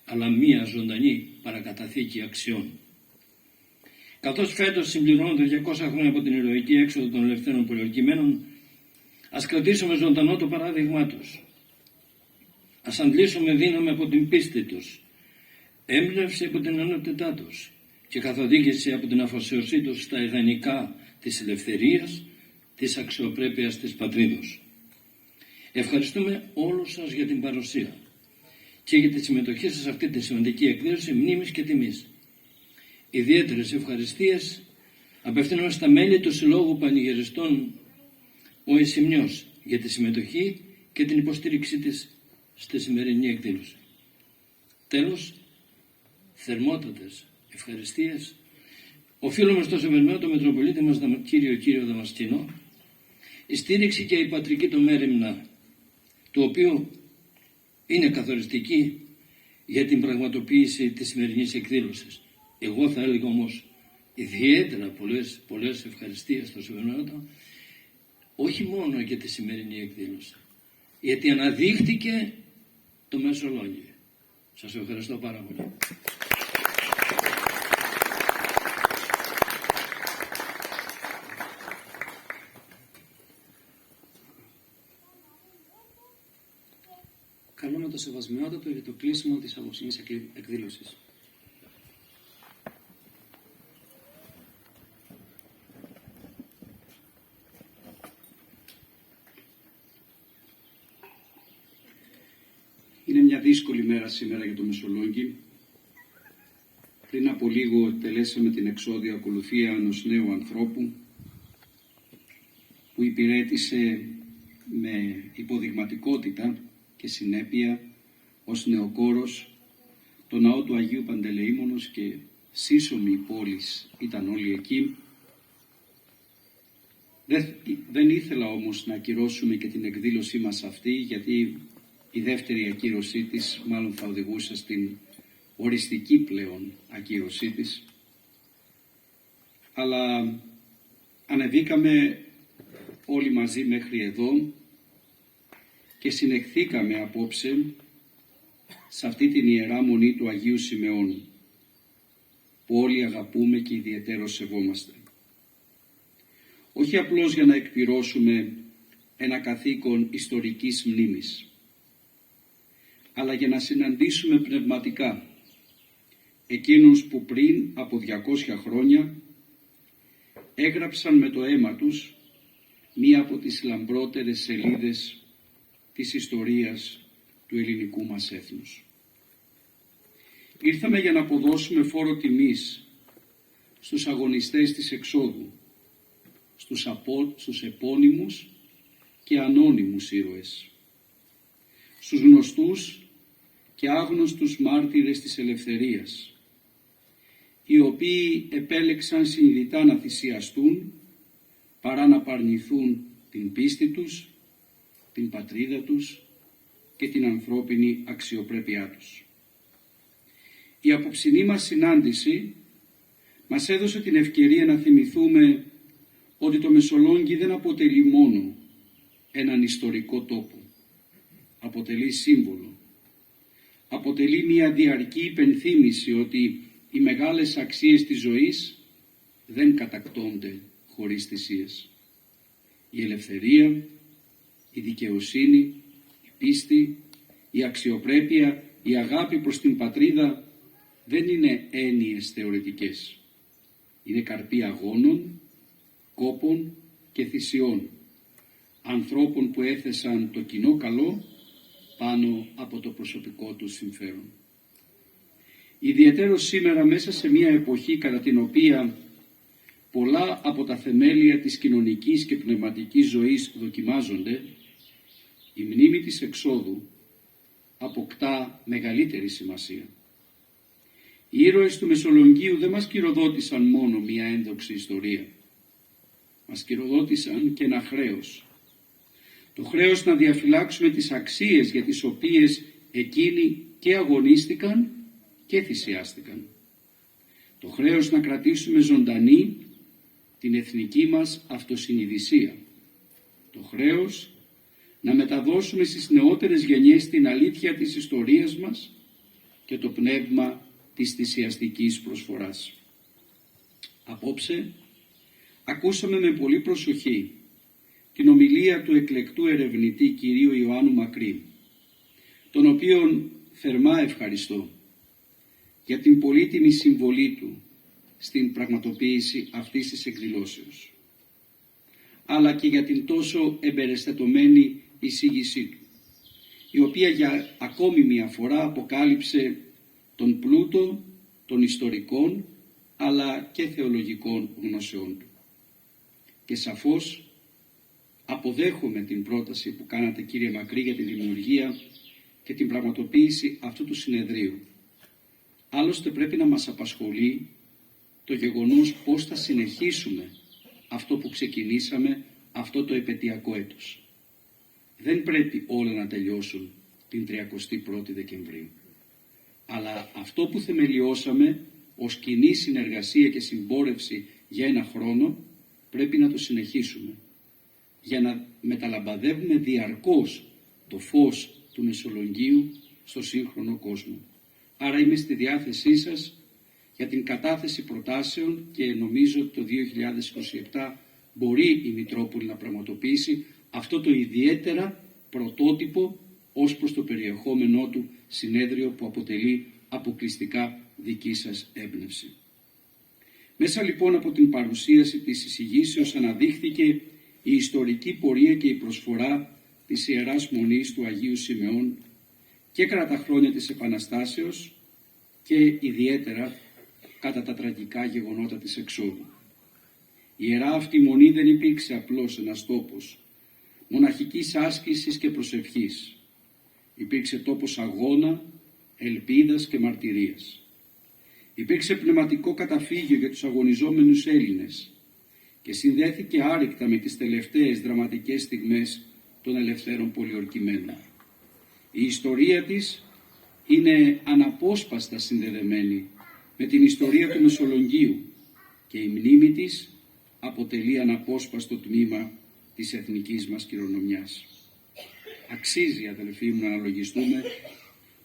αλλά μια ζωντανή παρακαταθήκη αξιών. Καθώς φέτος συμπληρώνονται 200 χρόνια από την ηρωική έξοδο των ελευθέρων πολιορκημένων, ας κρατήσουμε ζωντανό το παράδειγμά τους. Ας αντλήσουμε δύναμη από την πίστη τους, έμπνευση από την ενότητά τους και καθοδήγηση από την αφοσίωσή τους στα ιδανικά της ελευθερίας, της αξιοπρέπειας της πατρίδος. Ευχαριστούμε όλους σας για την παρουσία και για τη συμμετοχή σας σε αυτή τη σημαντική εκδήλωση μνήμης και τιμής. Ιδιαίτερες ευχαριστίες απευθύνουμε στα μέλη του Συλλόγου Πανηγυριστών ο Εσημνιός για τη συμμετοχή και την υποστήριξή της στη σημερινή εκδήλωση. Τέλος, θερμότατες ευχαριστίες οφείλουμε στο σεβασμένο Μητροπολίτη μας κύριο Δαμασκηνό, η στήριξη και η πατρική του μέριμνα, το οποίο είναι καθοριστική για την πραγματοποίηση της σημερινής εκδήλωσης. Εγώ θα έλεγα όμως ιδιαίτερα πολλές ευχαριστίες στο σεβασμένο, όχι μόνο για τη σημερινή εκδήλωση, γιατί αναδείχτηκε το Μεσολόγγιο. Σας ευχαριστώ πάρα πολύ. Καλούμε το Σεβασμιότατο για το κλείσιμο της απόψινής εκδήλωσης. Είναι μια δύσκολη μέρα σήμερα για το Μεσολόγγι. Πριν από λίγο τελέσαμε την εξώδια ακολουθία ενός νέου ανθρώπου που υπηρέτησε με υποδειγματικότητα και συνέπεια ως νεοκόρος το ναό του Αγίου Παντελεήμονος και σύσσωμοι πόλης ήταν όλοι εκεί. Δεν ήθελα όμως να ακυρώσουμε και την εκδήλωσή μας αυτή, γιατί η δεύτερη ακύρωσή της μάλλον θα οδηγούσε στην οριστική πλέον ακύρωσή της. Αλλά ανεβήκαμε όλοι μαζί μέχρι εδώ και συνεχθήκαμε απόψε σε αυτή την Ιερά Μονή του Αγίου Σημεών, που όλοι αγαπούμε και ιδιαιτέρως σεβόμαστε. Όχι απλώς για να εκπληρώσουμε ένα καθήκον ιστορικής μνήμης, αλλά για να συναντήσουμε πνευματικά εκείνους που πριν από 200 χρόνια έγραψαν με το αίμα τους μία από τις λαμπρότερες σελίδες της ιστορίας του ελληνικού μας έθνους. Ήρθαμε για να αποδώσουμε φόρο τιμής στους αγωνιστές της εξόδου, στους επώνυμους και ανώνυμους ήρωες, στους γνωστούς και άγνωστους μάρτυρες της ελευθερίας, οι οποίοι επέλεξαν συνειδητά να θυσιαστούν παρά να παρνηθούν την πίστη τους, την πατρίδα τους και την ανθρώπινη αξιοπρέπειά τους. Η απόψινή μας συνάντηση μας έδωσε την ευκαιρία να θυμηθούμε ότι το Μεσολόγγι δεν αποτελεί μόνο έναν ιστορικό τόπο, αποτελεί σύμβολο. Αποτελεί μια διαρκή υπενθύμηση ότι οι μεγάλες αξίες της ζωής δεν κατακτώνται χωρίς θυσίες. Η ελευθερία, η δικαιοσύνη, η πίστη, η αξιοπρέπεια, η αγάπη προς την πατρίδα δεν είναι έννοιες θεωρητικές. Είναι καρποί αγώνων, κόπων και θυσιών, ανθρώπων που έθεσαν το κοινό καλό πάνω από το προσωπικό τους συμφέρον. Ιδιαιτέρως σήμερα, μέσα σε μια εποχή κατά την οποία πολλά από τα θεμέλια της κοινωνικής και πνευματικής ζωής δοκιμάζονται, η μνήμη της εξόδου αποκτά μεγαλύτερη σημασία. Οι ήρωες του Μεσολογγίου δεν μας κυροδότησαν μόνο μια ένδοξη ιστορία. Μας κυροδότησαν και ένα χρέος. Το χρέος να διαφυλάξουμε τις αξίες για τις οποίες εκείνοι και αγωνίστηκαν και θυσιάστηκαν. Το χρέος να κρατήσουμε ζωντανή την εθνική μας αυτοσυνειδησία. Το χρέος να μεταδώσουμε στις νεότερες γενιές την αλήθεια της ιστορίας μας και το πνεύμα της θυσιαστικής προσφοράς. Απόψε ακούσαμε με πολύ προσοχή την ομιλία του εκλεκτού ερευνητή κυρίου Ιωάννου Μακρύ, τον οποίον θερμά ευχαριστώ για την πολύτιμη συμβολή του στην πραγματοποίηση αυτής της εκδηλώσεως, αλλά και για την τόσο εμπεριστατωμένη εισήγησή του, η οποία για ακόμη μια φορά αποκάλυψε τον πλούτο των ιστορικών αλλά και θεολογικών γνώσεών του. Και σαφώς αποδέχομαι την πρόταση που κάνατε, κύριε Μακρύ, για τη δημιουργία και την πραγματοποίηση αυτού του συνεδρίου. Άλλωστε πρέπει να μας απασχολεί το γεγονός πώς θα συνεχίσουμε αυτό που ξεκινήσαμε αυτό το επετειακό έτος. Δεν πρέπει όλα να τελειώσουν την 31η Δεκεμβρίου. Αλλά αυτό που θεμελιώσαμε ως κοινή συνεργασία και συμπόρευση για ένα χρόνο πρέπει να το συνεχίσουμε, για να μεταλαμπαδεύουμε διαρκώς το φως του Μεσολογγίου στο σύγχρονο κόσμο. Άρα είμαι στη διάθεσή σας για την κατάθεση προτάσεων και νομίζω ότι το 2027 μπορεί η Μητρόπολη να πραγματοποιήσει αυτό το ιδιαίτερα πρωτότυπο ως προς το περιεχόμενό του συνέδριο που αποτελεί αποκλειστικά δική σας έμπνευση. Μέσα λοιπόν από την παρουσίαση της εισηγήσεως αναδείχθηκε η ιστορική πορεία και η προσφορά της Ιεράς Μονής του Αγίου Σιμεών και κατά τα χρόνια της Επαναστάσεως και ιδιαίτερα κατά τα τραγικά γεγονότα της εξόδου. Η Ιερά αυτή Μονή δεν υπήρξε απλώς ένας τόπος μοναχικής άσκησης και προσευχής. Υπήρξε τόπος αγώνα, ελπίδας και μαρτυρίας. Υπήρξε πνευματικό καταφύγιο για τους αγωνιζόμενους Έλληνες και συνδέθηκε άρρηκτα με τις τελευταίες δραματικές στιγμές των ελευθέρων πολιορκημένων. Η ιστορία της είναι αναπόσπαστα συνδεδεμένη με την ιστορία του Μεσολογγίου και η μνήμη της αποτελεί αναπόσπαστο τμήμα της εθνικής μας κληρονομιάς. Αξίζει, αδελφοί μου, να αναλογιστούμε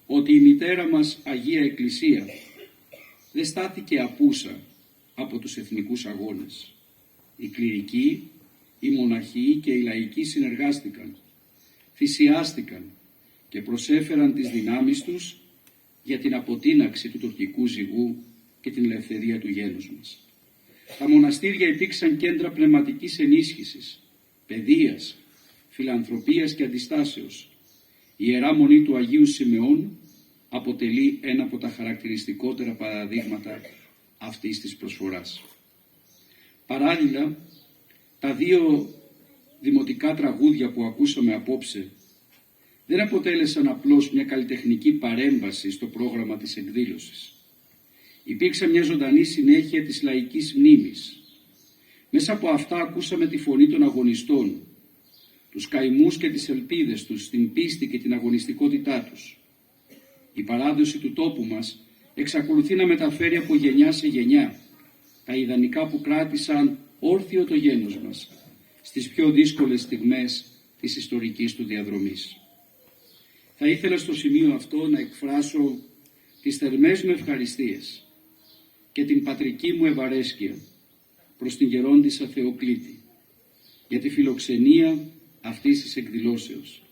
ότι η μητέρα μας Αγία Εκκλησία δεν στάθηκε απούσα από τους εθνικούς αγώνες. Οι κληρικοί, οι μοναχοί και οι λαϊκοί συνεργάστηκαν, θυσιάστηκαν και προσέφεραν τις δυνάμεις τους για την αποτείναξη του τουρκικού ζυγού και την ελευθερία του γένους μας. Τα μοναστήρια υπήρξαν κέντρα πνευματικής ενίσχυσης, παιδείας, φιλανθρωπίας και αντιστάσεως. Η Ιερά Μονή του Αγίου Σιμεών αποτελεί ένα από τα χαρακτηριστικότερα παραδείγματα αυτής της προσφοράς. Παράλληλα, τα δύο δημοτικά τραγούδια που ακούσαμε απόψε δεν αποτέλεσαν απλώς μια καλλιτεχνική παρέμβαση στο πρόγραμμα της εκδήλωσης. Υπήρξε μια ζωντανή συνέχεια της λαϊκής μνήμης. Μέσα από αυτά ακούσαμε τη φωνή των αγωνιστών, τους καημούς και τις ελπίδες τους, την πίστη και την αγωνιστικότητά τους. Η παράδοση του τόπου μας εξακολουθεί να μεταφέρει από γενιά σε γενιά τα ιδανικά που κράτησαν όρθιο το γένος μας στις πιο δύσκολες στιγμές της ιστορικής του διαδρομής. Θα ήθελα στο σημείο αυτό να εκφράσω τις θερμές μου ευχαριστίες και την πατρική μου ευαρέσκεια προς την γερόντισσα Θεοκλήτη για τη φιλοξενία αυτής της εκδηλώσεως,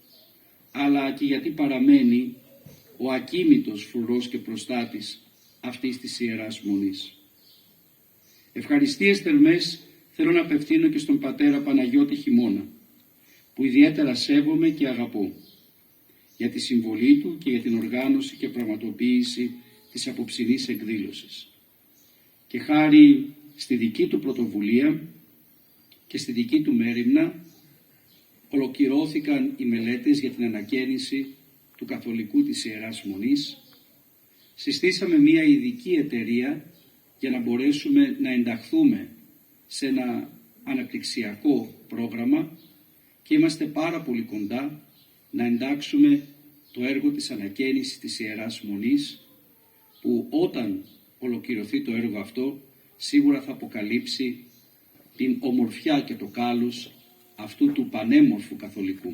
αλλά και γιατί παραμένει ο ακίμητος φρουρός και προστάτης αυτής της Ιεράς Μονής. Ευχαριστίες θερμές θέλω να απευθύνω και στον πατέρα Παναγιώτη Χιμώνα, που ιδιαίτερα σέβομαι και αγαπώ, για τη συμβολή του και για την οργάνωση και πραγματοποίηση της απόψινής εκδήλωσης. Και χάρη στη δική του πρωτοβουλία και στη δική του μέριμνα ολοκληρώθηκαν οι μελέτες για την ανακαίνιση του καθολικού της Ιεράς Μονής. Συστήσαμε μια ειδική εταιρεία για να μπορέσουμε να ενταχθούμε σε ένα αναπτυξιακό πρόγραμμα και είμαστε πάρα πολύ κοντά να εντάξουμε το έργο της ανακαίνισης της Ιεράς Μονής, που όταν ολοκληρωθεί το έργο αυτό σίγουρα θα αποκαλύψει την ομορφιά και το κάλος αυτού του πανέμορφου καθολικού.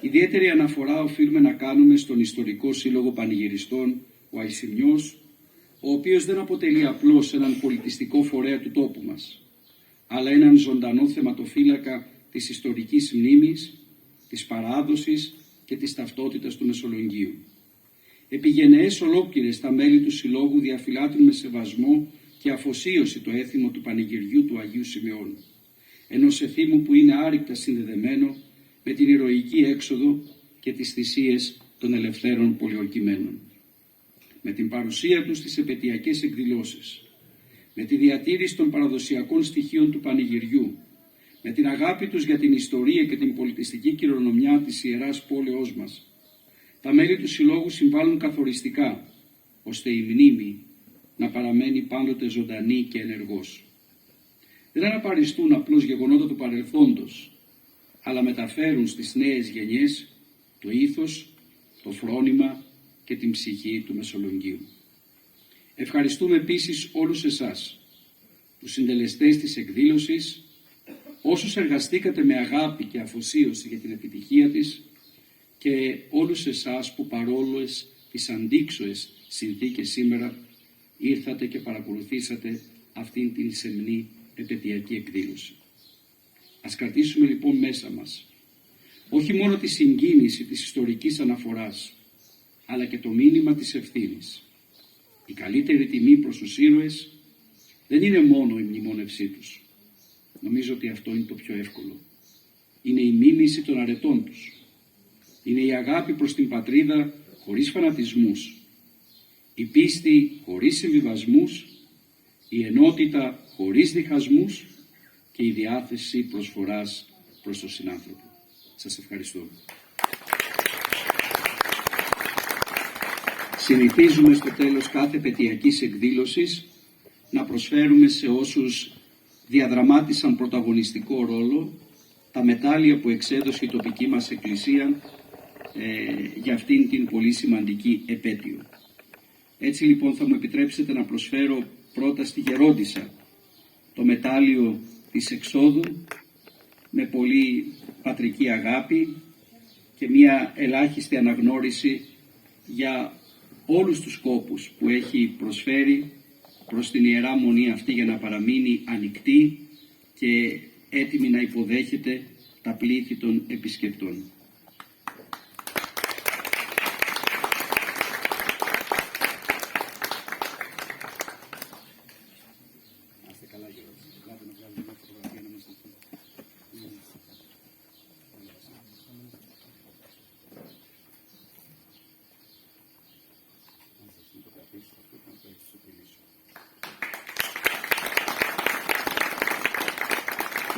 Ιδιαίτερη αναφορά οφείλουμε να κάνουμε στον Ιστορικό Σύλλογο Πανηγυριστών ο Αϊσημιός, ο οποίος δεν αποτελεί απλώς έναν πολιτιστικό φορέα του τόπου μας, αλλά έναν ζωντανό θεματοφύλακα της ιστορικής μνήμης, της παράδοσης και της ταυτότητας του Μεσολογγίου. Επί γενναίες ολόκληρες τα μέλη του Συλλόγου διαφυλάττουν με σεβασμό και αφοσίωση το έθιμο του πανηγυριού του Αγίου Σημεών, ενός εθήμου που είναι άρρηκτα συνδεδεμένο με την ηρωική έξοδο και τις θυσίες των ελευθέρων πολιορκημένων. Με την παρουσία τους στις επετειακές εκδηλώσεις, με τη διατήρηση των παραδοσιακών στοιχείων του πανηγυριού, με την αγάπη τους για την ιστορία και την πολιτιστική κληρονομιά της Ιεράς Πόλεως μας, τα μέλη του Συλλόγου συμβάλλουν καθοριστικά, ώστε η μνήμη να παραμένει πάντοτε ζωντανή και ενεργός. Δεν αναπαριστούν απλώς γεγονότα του παρελθόντος, αλλά μεταφέρουν στις νέες γενιές το ήθος, το φρόνημα και την ψυχή του Μεσολογγίου. Ευχαριστούμε επίσης όλους εσάς, τους συντελεστές της εκδήλωσης, όσους εργαστήκατε με αγάπη και αφοσίωση για την επιτυχία της, και όλους εσάς που παρόλες τις αντίξωες συνθήκες σήμερα ήρθατε και παρακολουθήσατε αυτήν την σεμνή επετειακή εκδήλωση. Ας κρατήσουμε λοιπόν μέσα μας όχι μόνο τη συγκίνηση της ιστορικής αναφοράς, αλλά και το μήνυμα της ευθύνης. Η καλύτερη τιμή προς τους ήρωες δεν είναι μόνο η μνημόνευσή τους. Νομίζω ότι αυτό είναι το πιο εύκολο. Είναι η μίμηση των αρετών τους. Είναι η αγάπη προς την πατρίδα χωρίς φανατισμούς, η πίστη χωρίς συμβιβασμούς, η ενότητα χωρίς διχασμούς και η διάθεση προσφοράς προς τον συνάνθρωπο. Σας ευχαριστώ. Συνηθίζουμε στο τέλος κάθε επετειακής εκδήλωσης να προσφέρουμε σε όσους διαδραμάτισαν πρωταγωνιστικό ρόλο τα μετάλλια που εξέδωσε η τοπική μας εκκλησία για αυτήν την πολύ σημαντική επέτειο. Έτσι λοιπόν θα μου επιτρέψετε να προσφέρω πρώτα στη γερόντισσα το μετάλλιο της εξόδου με πολύ πατρική αγάπη και μια ελάχιστη αναγνώριση για όλους τους σκόπους που έχει προσφέρει προς την Ιερά Μονή αυτή για να παραμείνει ανοιχτή και έτοιμη να υποδέχεται τα πλήθη των επισκεπτών.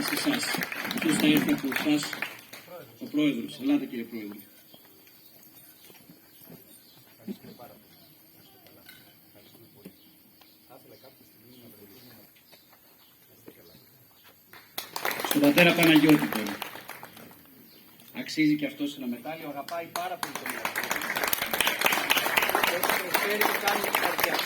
Σε εσάς. Ποιος θα έρθει από εσάς? Ο Πρόεδρος. Ελάτε κύριε Πρόεδρε. Στον πατέρα Παναγιώτη τώρα. Αξίζει και αυτός ένα μετάλλιο, αγαπάει πάρα πολύ τον εαυτό του. Έτσι προσφέρει και κάνει την καρδιά.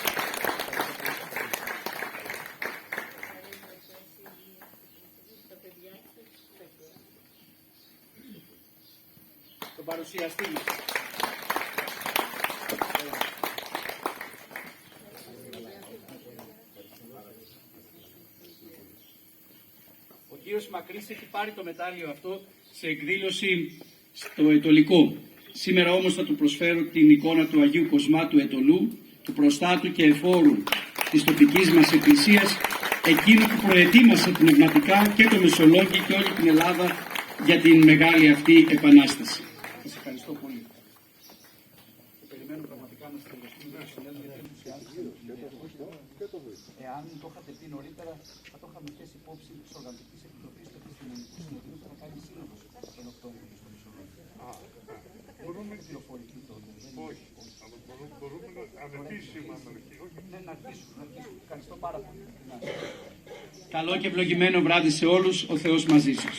στον παρουσιαστή μας. Ο κύριος Μακρύς έχει πάρει το μετάλλιο αυτό σε εκδήλωση στο Αιτωλικό. Σήμερα όμως θα του προσφέρω την εικόνα του Αγίου Κοσμά του Αιτωλού, του προστάτου και εφόρου της τοπικής μας εκκλησίας, εκείνου που προετοίμασε πνευματικά και το Μεσολόγγι και όλη την Ελλάδα για την μεγάλη αυτή επανάσταση. Σας ευχαριστώ πολύ. Και περιμένω πραγματικά να συνεργαστούμε με το συνέδριο για την ενθουσιάσμο. Εάν το είχατε πει νωρίτερα, θα το είχαμε θέσει υπόψη της Οργανωτικής Επιτροπής του Επιστημονικού Συνεδρίου που θα κάνει σύνοδος τον Οκτώβριο στο Μεσολόγγι. Μπορούμε να πληροφορηθεί τότε. Όχι, αλλά μπορούμε να ανεπίσημα να αρχίσουμε. Ναι, να αρχίσουμε. Ευχαριστώ πάρα πολύ. Καλό και ευλογημένο βράδυ σε όλους. Ο Θεός μαζί σας.